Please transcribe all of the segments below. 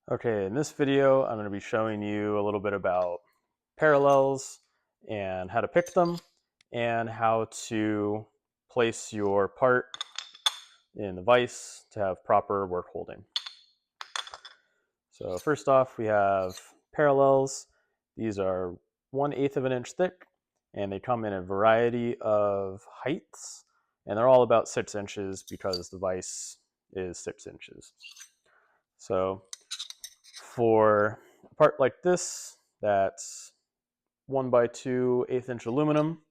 Okay, in this video, I'm going to be showing you a little bit about parallels and how to pick them and how to place your part in the vise to have proper work holding. So first off, we have parallels. These are 1/8 of an inch thick and they come in a variety of heights and they're all about 6 inches because the vise is 6 inches. So for a part like this, that's 1x2 1/8 inch aluminum,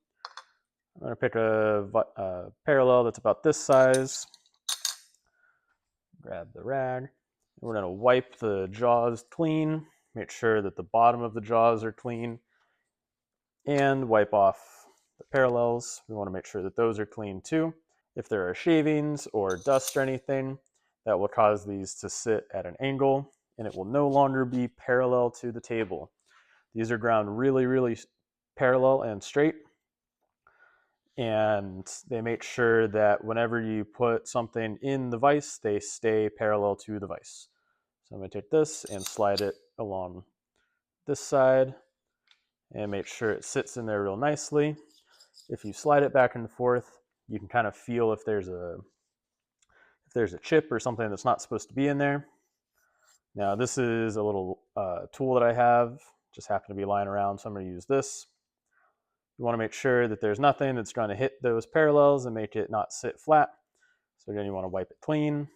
I'm going to pick a parallel that's about this size. Grab the rag. And we're going to wipe the jaws clean. Make sure that the bottom of the jaws are clean. And wipe off the parallels. We want to make sure that those are clean too. If there are shavings or dust or anything, that will cause these to sit at an angle and it will no longer be parallel to the table. These are ground really parallel and straight, and they make sure that whenever you put something in the vise, they stay parallel to the vise. So I'm going to take this and slide it along this side and make sure it sits in there real nicely. If you slide it back and forth, you can kind of feel if there's a chip or something that's not supposed to be in there. Now this is a little tool that I have, just happened to be lying around, so I'm going to use this. You want to make sure that there's nothing that's going to hit those parallels and make it not sit flat. So again, you want to wipe it clean,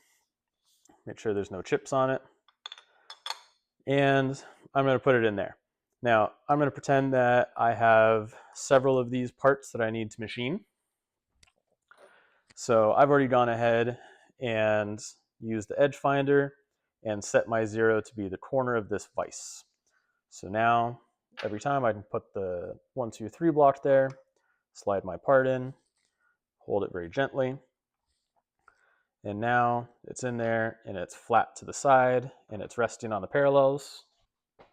make sure there's no chips on it, and I'm going to put it in there. Now, I'm going to pretend that I have several of these parts that I need to machine. So I've already gone ahead and used the edge finder and set my 0 to be the corner of this vise. So now, every time I can put the 1, 2, 3 block there, slide my part in, hold it very gently, and now it's in there and it's flat to the side and it's resting on the parallels.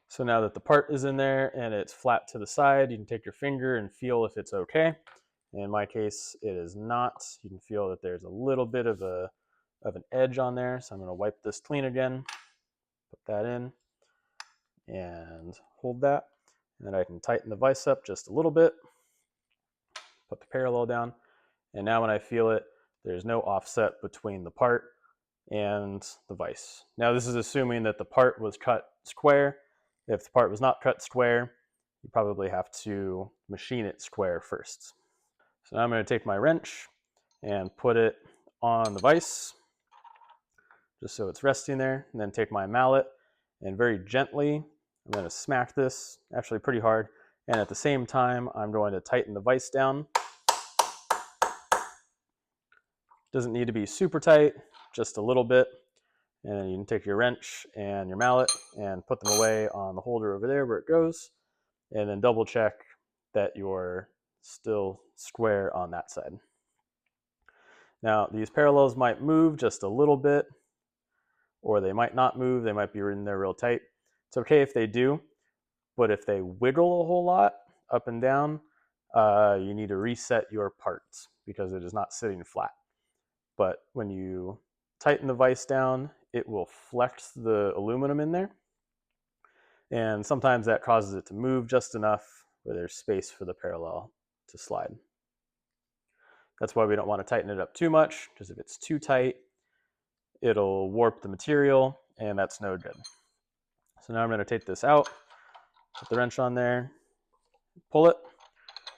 So now that the part is in there and it's flat to the side, you can take your finger and feel if it's okay. In my case, it is not. You can feel that there's a little bit of an edge on there. So I'm going to wipe this clean again, put that in, and hold that. And then I can tighten the vise up just a little bit, put the parallel down, and now when I feel it, there's no offset between the part and the vise. Now this is assuming that the part was cut square. If the part was not cut square, you probably have to machine it square first. So now I'm going to take my wrench and put it on the vise, just so it's resting there, and then take my mallet and very gently, I'm going to smack this, actually pretty hard, and at the same time, I'm going to tighten the vise down. Doesn't need to be super tight, just a little bit. And then you can take your wrench and your mallet and put them away on the holder over there where it goes, and then double check that you're still square on that side. Now, these parallels might move just a little bit, or they might not move. They might be in there real tight. It's okay if they do, but if they wiggle a whole lot up and down, you need to reset your parts because it is not sitting flat. But when you tighten the vise down, it will flex the aluminum in there. And sometimes that causes it to move just enough where there's space for the parallel to slide. That's why we don't want to tighten it up too much, because if it's too tight, it'll warp the material, and that's no good. So now I'm going to take this out, put the wrench on there, pull it.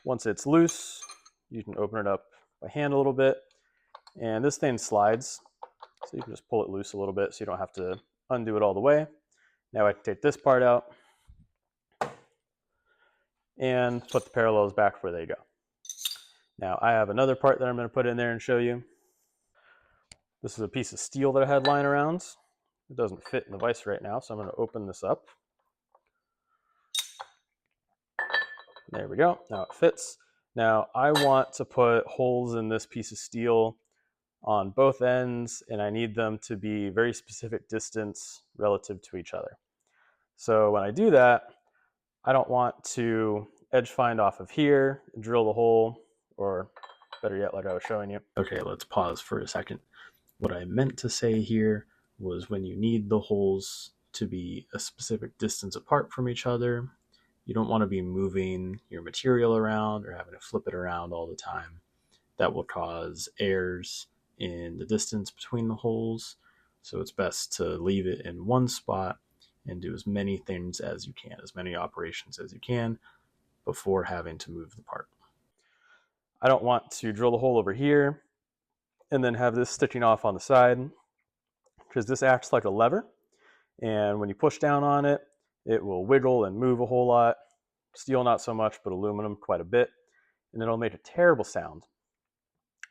Once it's loose, you can open it up by hand a little bit, and this thing slides, so you can just pull it loose a little bit so you don't have to undo it all the way. Now I can take this part out and put the parallels back where they go. Now I have another part that I'm going to put in there and show you. This is a piece of steel that I had lying around. It doesn't fit in the vise right now, so I'm going to open this up. There we go. Now it fits. Now I want to put holes in this piece of steel on both ends, and I need them to be very specific distance relative to each other. So when I do that, I don't want to edge find off of here, drill the hole, or better yet, like I was showing you. Okay, let's pause for a second. What I meant to say here was when you need the holes to be a specific distance apart from each other. You don't want to be moving your material around or having to flip it around all the time. That will cause errors in the distance between the holes. So it's best to leave it in one spot and do as many things as you can, as many operations as you can before having to move the part. I don't want to drill the hole over here and then have this sticking off on the side, because this acts like a lever, and when you push down on it, it will wiggle and move a whole lot. Steel not so much, but aluminum quite a bit, and it'll make a terrible sound.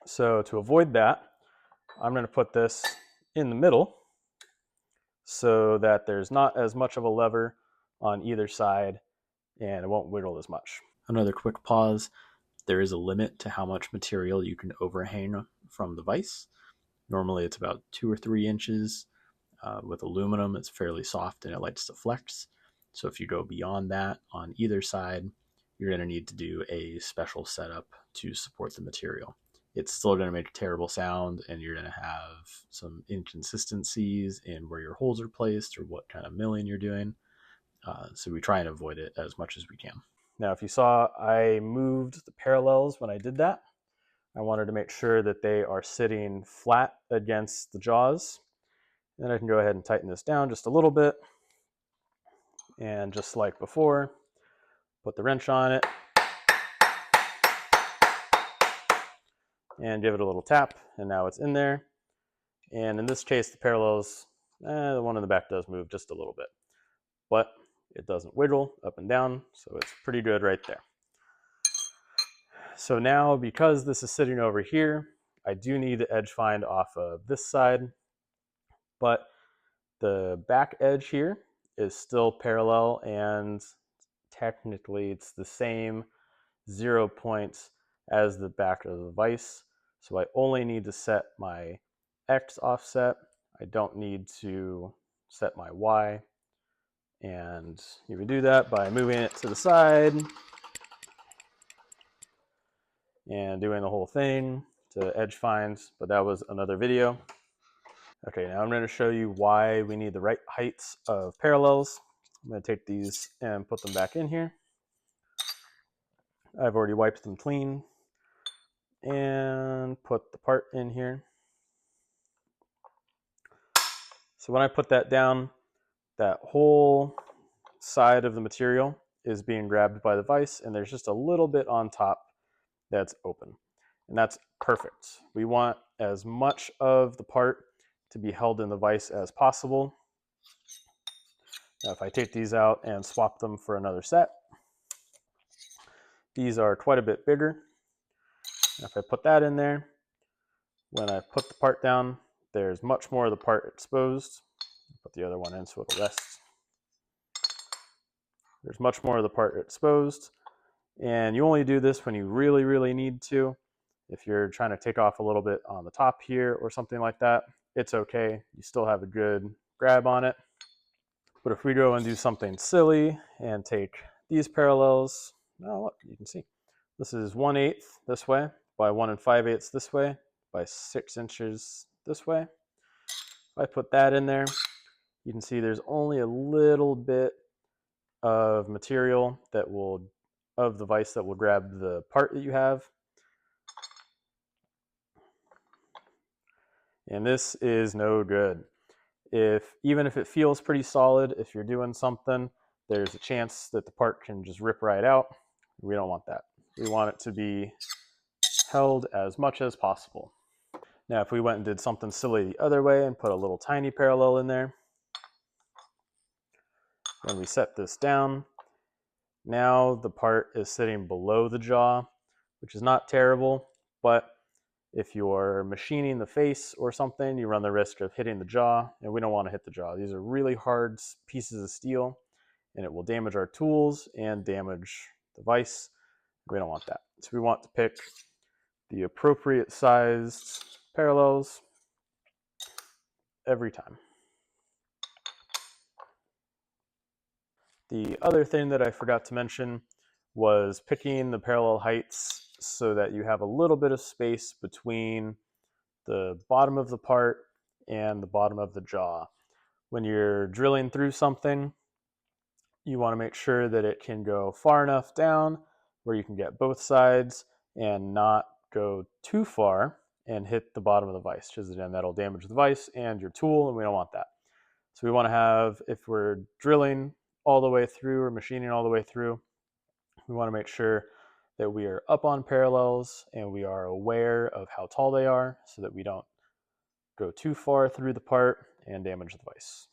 So to avoid that, I'm going to put this in the middle so that there's not as much of a lever on either side and it won't wiggle as much. Another quick pause. There is a limit to how much material you can overhang from the vise. Normally it's about 2 or 3 inches. With aluminum, it's fairly soft and it likes to flex. So if you go beyond that on either side, you're going to need to do a special setup to support the material. It's still going to make a terrible sound, and you're going to have some inconsistencies in where your holes are placed or what kind of milling you're doing. So we try and avoid it as much as we can. Now, if you saw, I moved the parallels when I did that. I wanted to make sure that they are sitting flat against the jaws. Then I can go ahead and tighten this down just a little bit. And just like before, put the wrench on it and give it a little tap, and now it's in there. And in this case, the parallels, the one in the back does move just a little bit, but it doesn't wiggle up and down, so it's pretty good right there. So now, because this is sitting over here, I do need the edge find off of this side, but the back edge here is still parallel, and technically it's the same 0 points as the back of the vise. So I only need to set my X offset. I don't need to set my Y. And you can do that by moving it to the side and doing the whole thing to edge finds, but that was another video. Okay, now I'm going to show you why we need the right heights of parallels. I'm going to take these and put them back in here. I've already wiped them clean and put the part in here. So when I put that down, that whole side of the material is being grabbed by the vise, and there's just a little bit on top that's open. And that's perfect. We want as much of the part to be held in the vise as possible. Now, if I take these out and swap them for another set, these are quite a bit bigger. And if I put that in there, when I put the part down, there's much more of the part exposed. Put the other one in so it'll rest. There's much more of the part exposed, and you only do this when you really, really need to. If you're trying to take off a little bit on the top here or something like that, it's okay. You still have a good grab on it. But if we go and do something silly and take these parallels, oh look, you can see. This is 1/8 this way by 1 5/8 this way by 6 inches this way. If I put that in there, you can see there's only a little bit of material that will, of the vise that will grab the part that you have. And this is no good. Even if it feels pretty solid, if you're doing something, there's a chance that the part can just rip right out. We don't want that. We want it to be held as much as possible. Now, if we went and did something silly the other way and put a little tiny parallel in there, when we set this down, now the part is sitting below the jaw, which is not terrible, but if you're machining the face or something, you run the risk of hitting the jaw, and we don't want to hit the jaw. These are really hard pieces of steel, and it will damage our tools and damage the vise. We don't want that. So we want to pick the appropriate sized parallels every time. The other thing that I forgot to mention was picking the parallel heights so that you have a little bit of space between the bottom of the part and the bottom of the jaw. When you're drilling through something, you want to make sure that it can go far enough down where you can get both sides and not go too far and hit the bottom of the vise, because then that'll damage the vise and your tool, and we don't want that. So we want to have, if we're drilling all the way through or machining all the way through, we want to make sure that we are up on parallels and we are aware of how tall they are so that we don't go too far through the part and damage the vise.